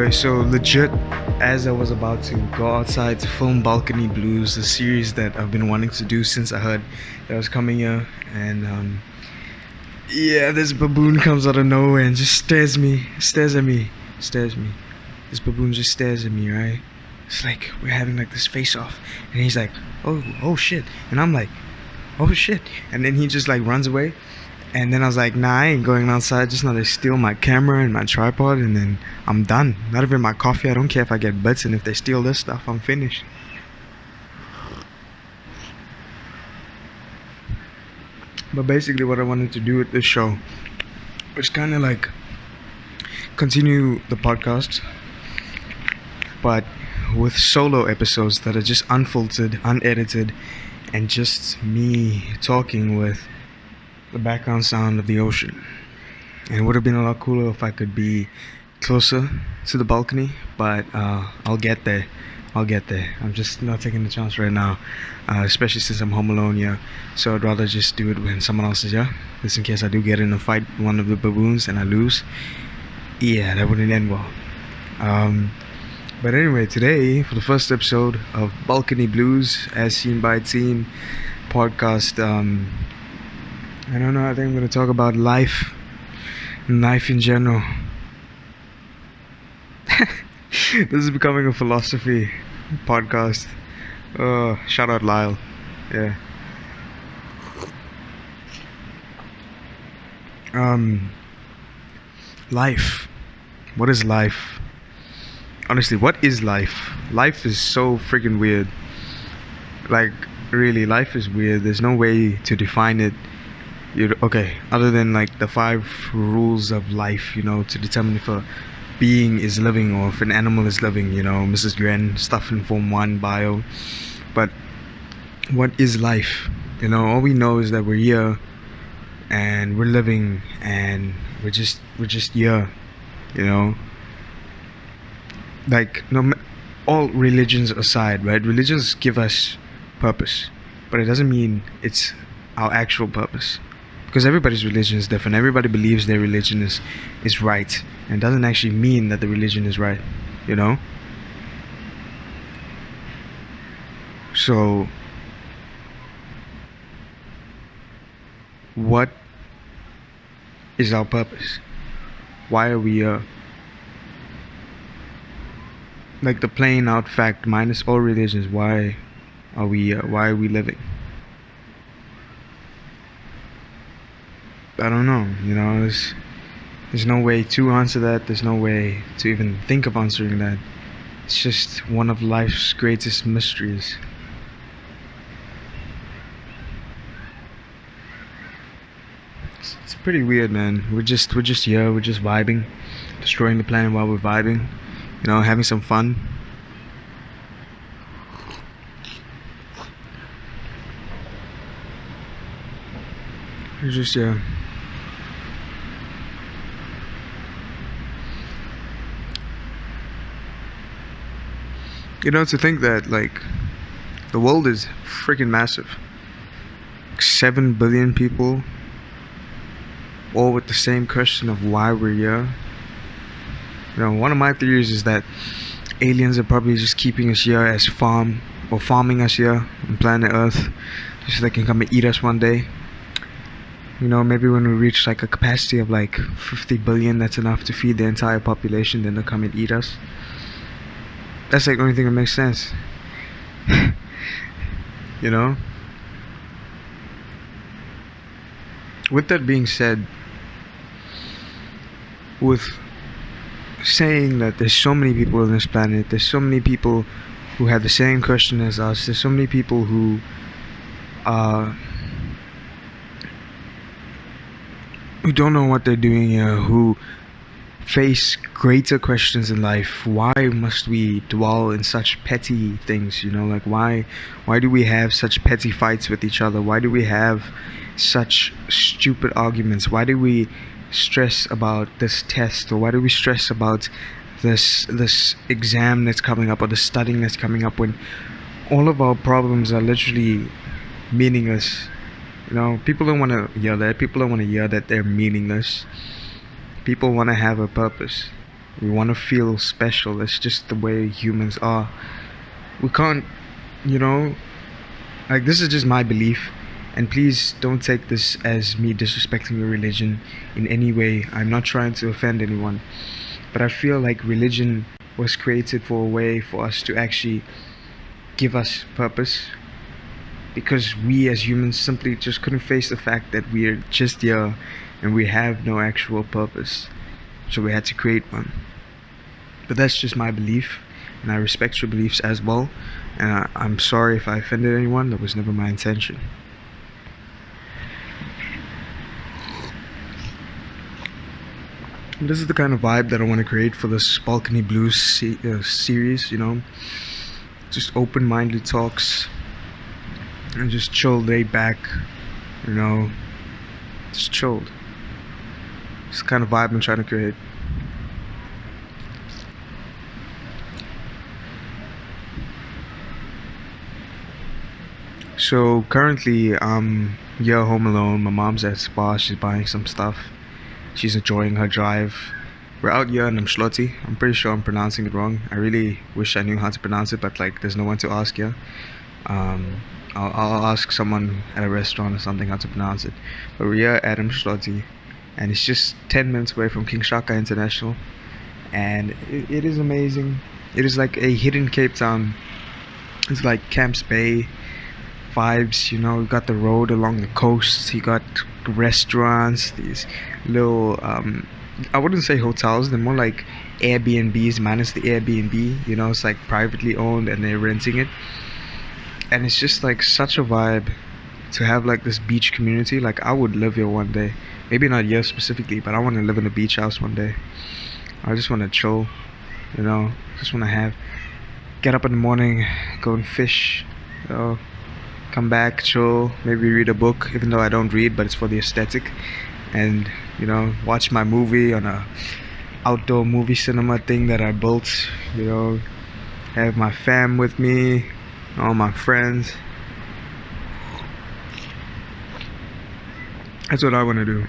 Anyway, so legit, as I was about to go outside to film Balcony Blues, a series that I've been wanting to do since I heard that was coming here, and yeah, this baboon comes out of nowhere and just stares at me. This baboon just stares at me, right? It's like we're having like this face off, and he's like, oh shit, and I'm like, oh shit, and then he just like runs away. And then I was like, nah, I ain't going outside. Just not to steal my camera and my tripod, and then I'm done. Not even my coffee. I don't care if I get bits, and if they steal this stuff, I'm finished. But basically, what I wanted to do with this show was kind of like continue the podcast, but with solo episodes that are just unfiltered, unedited, and just me talking with the background sound of the ocean. And it would have been a lot cooler if I could be closer to the balcony, but I'll get there. I'm just not taking the chance right now, especially since I'm home alone here. So I'd rather just do it when someone else is here, just in case I do get in a fight with one of the baboons and I lose. Yeah, that wouldn't end well. But anyway, today, for the first episode of Balcony Blues, as seen by Teen podcast, I don't know, I think I'm going to talk about life in general. This is becoming a philosophy podcast. Shout out Lyle. Yeah. Life. What is life? Honestly, what is life? Life is so freaking weird. Like, really, life is weird. There's no way to define it. Okay, other than like the 5 rules of life, to determine if a being is living or if an animal is living, Mrs. Gren, stuff in Form 1 bio. But what is life? All we know is that we're here and we're living and we're just here, like all religions aside, right? Religions give us purpose, but it doesn't mean it's our actual purpose. Because everybody's religion is different. Everybody believes their religion is right. And it doesn't actually mean that the religion is right. So, what is our purpose? Why are we here? Like the plain out fact, minus all religions, why are we here? Why are we living? I don't know, there's no way to answer that. There's no way to even think of answering that. It's just one of life's greatest mysteries. It's pretty weird, man. We're just here, we're just vibing, destroying the planet while we're vibing, having some fun. We're just to think that like the world is freaking massive, 7 billion people, all with the same question of why we're here. One of my theories is that aliens are probably just keeping us here as farming us here on planet Earth, just so they can come and eat us one day. Maybe when we reach like a capacity of like 50 billion, that's enough to feed the entire population, then they'll come and eat us. That's like the only thing that makes sense. With that being said, with saying that there's so many people on this planet, there's so many people who have the same question as us, there's so many people who don't know what they're doing here, who face greater questions in life. Why must we dwell in such petty things? Like why do we have such petty fights with each other? Why do we have such stupid arguments? Why do we stress about this test, or why do we stress about this exam that's coming up, or the studying that's coming up, when all of our problems are literally meaningless? People don't want to hear that. People don't want to hear that they're meaningless. People want to have a purpose. We want to feel special. It's just the way humans are. We can't, you know, like, this is just my belief. And please don't take this as me disrespecting your religion in any way. I'm not trying to offend anyone. But I feel like religion was created for a way for us to actually give us purpose, because we as humans simply just couldn't face the fact that we're just here and we have no actual purpose. So we had to create one. But that's just my belief, and I respect your beliefs as well. And I'm sorry if I offended anyone. That was never my intention. This is the kind of vibe that I want to create for this Balcony Blues series, just open-minded talks and just chill, laid back, you know, just chilled. It's the kind of vibe I'm trying to create. So currently I'm here home alone. My mom's at spa. She's buying some stuff. She's enjoying her drive. We're out here in Mshloti. I'm pretty sure I'm pronouncing it wrong. I really wish I knew how to pronounce it, but like, there's no one to ask here. I'll ask someone at a restaurant or something how to pronounce it. But we're here at Mshloti, and it's just 10 minutes away from King Shaka International, and it is amazing. It is like a hidden Cape Town. It's like Camps Bay vibes, you got the road along the coast, you got restaurants, these little I wouldn't say hotels, they're more like Airbnbs minus the Airbnb, it's like privately owned and they're renting it. And it's just like such a vibe to have like this beach community. Like, I would live here one day. Maybe not here specifically, but I want to live in a beach house one day. I just want to chill, just want to get up in the morning, go and fish, come back, chill, maybe read a book, even though I don't read, but it's for the aesthetic, and watch my movie on a outdoor movie cinema thing that I built, have my fam with me, all my friends. That's what I want to do,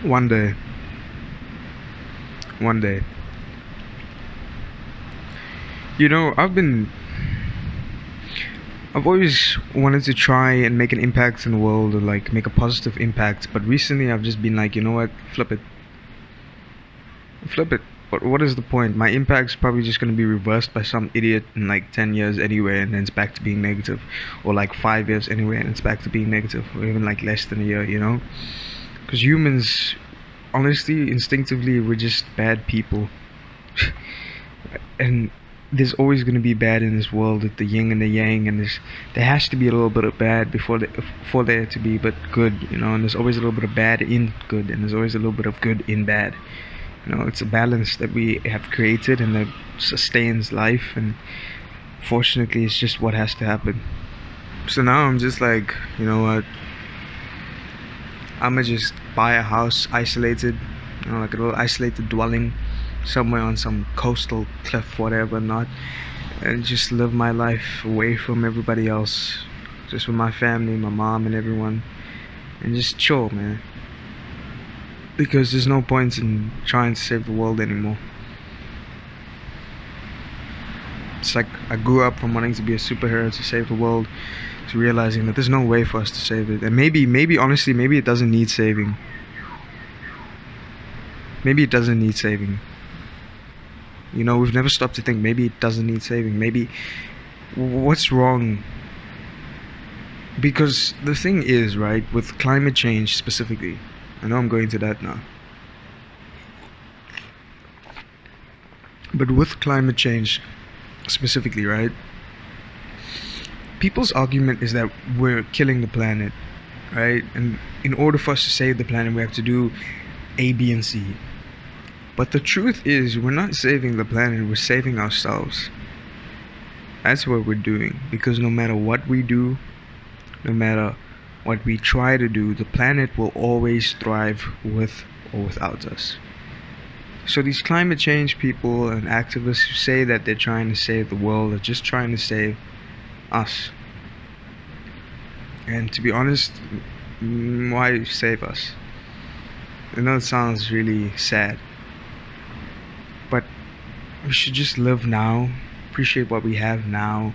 one day. I've always wanted to try and make an impact in the world, or like make a positive impact, but recently I've just been like, you know what, flip it. What is the point? My impact's probably just going to be reversed by some idiot in like 10 years anyway, and then it's back to being negative, or like 5 years anyway, and it's back to being negative, or even like less than a year, because humans, honestly, instinctively, we're just bad people. And there's always going to be bad in this world, with the yin and the yang, and there has to be a little bit of bad before there to be but good, and there's always a little bit of bad in good, and there's always a little bit of good in bad. It's a balance that we have created and that sustains life, and fortunately it's just what has to happen. So now I'm just like, you know what, I'ma just buy a house isolated, like a little isolated dwelling somewhere on some coastal cliff, whatever not, and just live my life away from everybody else, just with my family, my mom and everyone, and just chill, man, because there's no point in trying to save the world anymore. It's like I grew up from wanting to be a superhero to save the world, to realizing that there's no way for us to save it. And maybe honestly, maybe it doesn't need saving. Maybe it doesn't need saving. We've never stopped to think maybe it doesn't need saving. Maybe what's wrong? Because the thing is, right, with climate change specifically, I know I'm going to that now, but with climate change specifically, right, people's argument is that we're killing the planet, right? And in order for us to save the planet, we have to do A, B, and C. But the truth is, we're not saving the planet, we're saving ourselves. That's what we're doing. Because no matter what we do, no matter what we try to do, the planet will always thrive with or without us. So these climate change people and activists who say that they're trying to save the world are just trying to save us. And to be honest, why save us? I know it sounds really sad, but we should just live now, appreciate what we have now,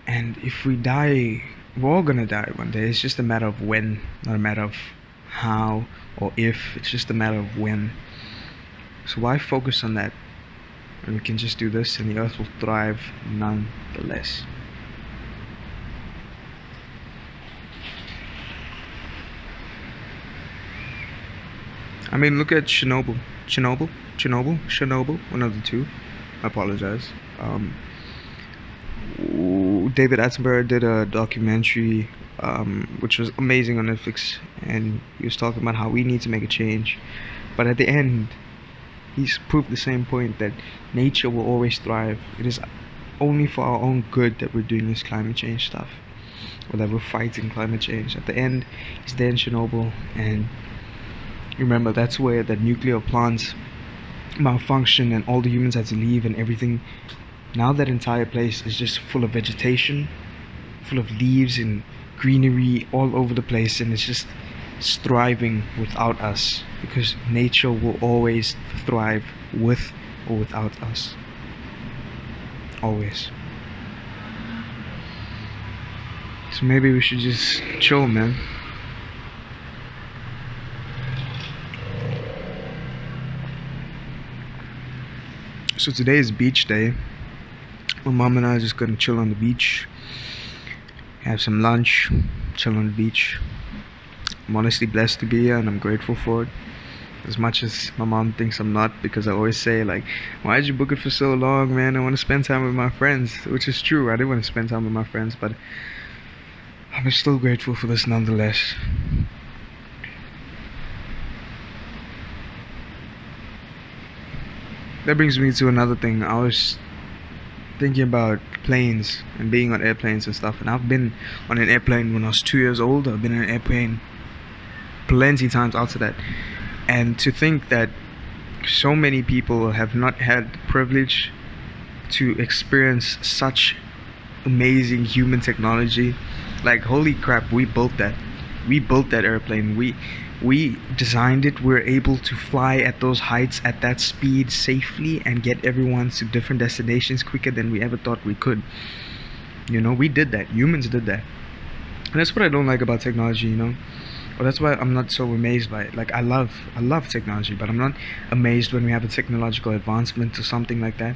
and if we die, we're all gonna die one day. It's just a matter of when, not a matter of how or if. It's just a matter of when. So why focus on that when we can just do this and the earth will thrive nonetheless? I mean, look at Chernobyl, one of the two. I apologize. David Attenborough did a documentary, which was amazing on Netflix, and he was talking about how we need to make a change. But at the end, he's proved the same point that nature will always thrive. It is only for our own good that we're doing this climate change stuff, or that we're fighting climate change. At the end, it's there in Chernobyl, and remember that's where the nuclear plants malfunctioned and all the humans had to leave and everything. Now that entire place is just full of vegetation, full of leaves and greenery all over the place, and it's thriving without us, because nature will always thrive with or without us. Always. So maybe we should just chill, man. So today is beach day. My mom and I are just gonna chill on the beach, have some lunch, chill on the beach. I'm honestly blessed to be here and I'm grateful for it. As much as my mom thinks I'm not, because I always say like, why did you book it for so long, man? I want to spend time with my friends, which is true. I did want to spend time with my friends, but I'm still grateful for this nonetheless. That brings me to another thing. I was thinking about planes and being on airplanes and stuff, and I've been on an airplane when I was 2 years old. I've been on an airplane plenty times after that, and to think that so many people have not had the privilege to experience such amazing human technology. Like, holy crap, we built that airplane. We designed it. We're able to fly at those heights at that speed safely and get everyone to different destinations quicker than we ever thought we could. We did that. Humans did that. And that's what I don't like about technology. Well, that's why I'm not so amazed by it. Like, I love technology, but I'm not amazed when we have a technological advancement or something like that,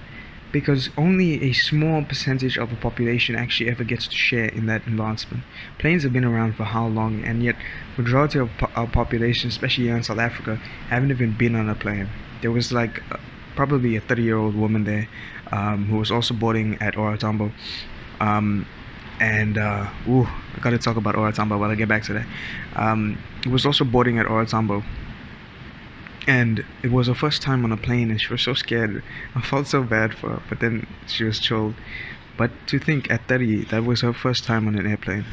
because only a small percentage of the population actually ever gets to share in that advancement. Planes have been around for how long, and yet majority of our population, especially here in South Africa, haven't even been on a plane. There was like probably a 30-year-old woman there, who was also boarding at Ora Tambo. I gotta talk about Ora Tambo while I get back to that. It was also boarding at Ora Tambo, and it was her first time on a plane, and she was so scared. I felt so bad for her, but then she was chilled. But to think at 30, that was her first time on an airplane.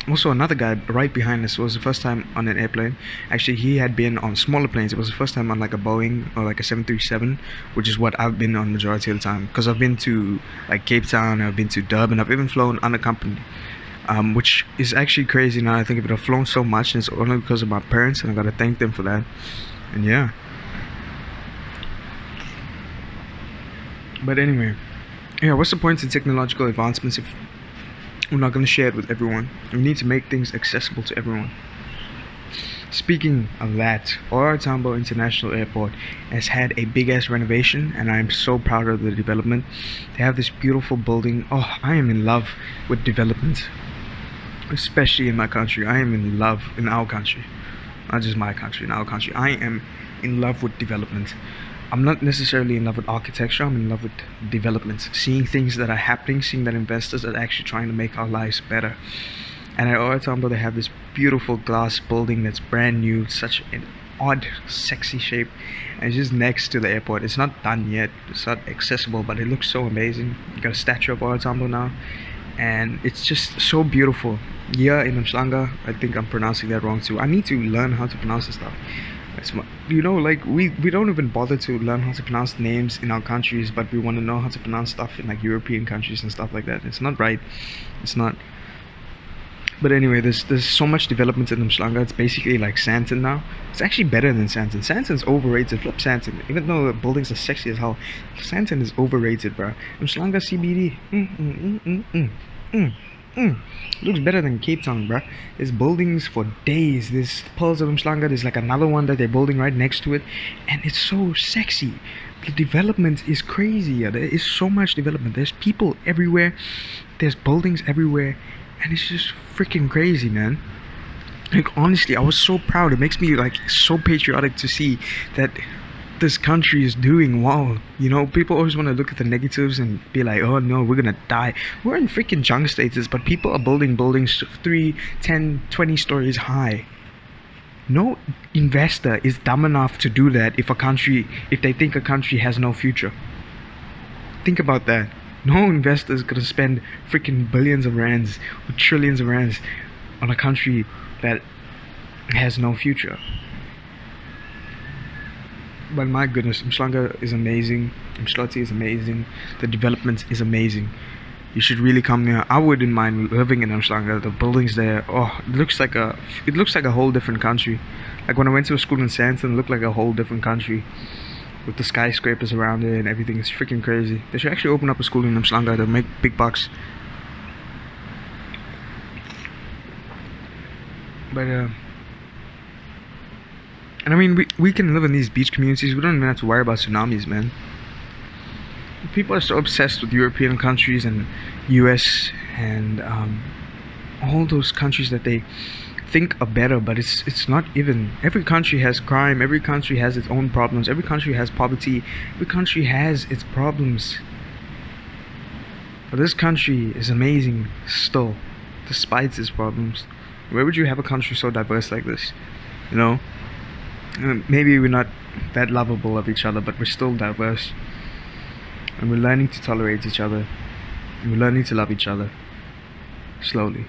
Also, another guy right behind us was the first time on an airplane. Actually, he had been on smaller planes. It was the first time on like a Boeing or like a 737, which is what I've been on majority of the time. Because I've been to like Cape Town, I've been to Durban, I've even flown unaccompanied. Which is actually crazy now I think of it. I've flown so much, and it's only because of my parents, and I gotta thank them for that. And yeah. But anyway, yeah, what's the point in technological advancements if we're not going to share it with everyone? We need to make things accessible to everyone. Speaking of that, OR Tambo International Airport has had a big ass renovation, and I am so proud of the development. They have this beautiful building. Oh, I am in love with development, especially in my country. I am in love in our country, not just my country, in our country. I am in love with development. I'm not necessarily in love with architecture. I'm in love with development, seeing things that are happening, seeing that investors are actually trying to make our lives better. And at Ora Tambo, they have this beautiful glass building that's brand new, such an odd, sexy shape, and it's just next to the airport. It's not done yet, it's not accessible, but it looks so amazing. You got a statue of Ora Tambo now, and it's just so beautiful. Yeah, in Mhlanga, I think I'm pronouncing that wrong too. I need to learn how to pronounce this stuff. Like we don't even bother to learn how to pronounce names in our countries, but we want to know how to pronounce stuff in like European countries and stuff like that. It's not right. It's not. But anyway, there's so much development in Mshlanga. It's basically like Santon now. It's actually better than Santon. Santon's overrated. Flip Santon. Even though the buildings are sexy as hell, Santon is overrated, bro. Mshlanga CBD. Looks better than Cape Town, bro. There's buildings for days. There's Pearls of Mshlanga. There's like another one that they're building right next to it, and it's so sexy. The development is crazy. Yeah. There is so much development. There's people everywhere. There's buildings everywhere, and it's just freaking crazy, man. Like honestly, I was so proud. It makes me like so patriotic to see that this country is doing well. You know, people always want to look at the negatives and be like, oh no, we're gonna die. We're in freaking junk status, but people are building buildings 3, 10, 20 stories high. No investor is dumb enough to do that if they think a country has no future. Think about that. No investor is gonna spend freaking billions of rands or trillions of rands on a country that has no future. But my goodness, Mshlanga is amazing. Mshloti is amazing. The development is amazing. You should really come here. I wouldn't mind living in Mshlanga. The buildings there, oh, it looks like a whole different country. Like when I went to a school in Santon, it looked like a whole different country with the skyscrapers around it and everything. It's freaking crazy. They should actually open up a school in Mshlanga to make big bucks. But and I mean, we can live in these beach communities. We don't even have to worry about tsunamis, man. People are so obsessed with European countries and US and all those countries that they think are better, but it's not even. Every country has crime. Every country has its own problems. Every country has poverty. Every country has its problems. But this country is amazing still, despite its problems. Where would you have a country so diverse like this? You know? Maybe we're not that lovable of each other, but we're still diverse. And we're learning to tolerate each other. And we're learning to love each other. Slowly.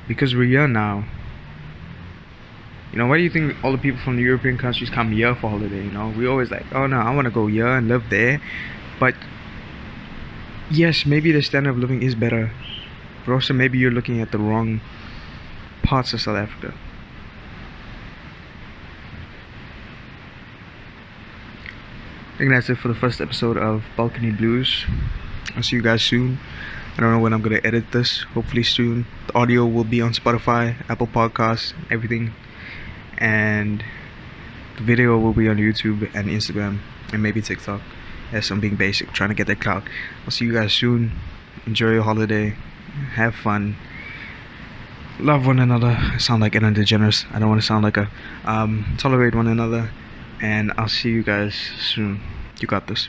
Because we're here now. You know, why do you think all the people from the European countries come here for holiday? You know, we always like, oh no, I want to go here and live there. But yes, maybe the standard of living is better. But also maybe you're looking at the wrong parts of South Africa. I think that's it for the first episode of Balcony Blues. I'll see you guys soon. I don't know when I'm gonna edit this. Hopefully soon. The audio will be on Spotify, Apple Podcasts, everything. And the video will be on YouTube and Instagram and maybe TikTok. Yes, I'm being basic, trying to get that clout. I'll see you guys soon. Enjoy your holiday. Have fun. Love one another. I sound like Ellen DeGeneres. I don't want to sound like a tolerate one another. And I'll see you guys soon. You got this.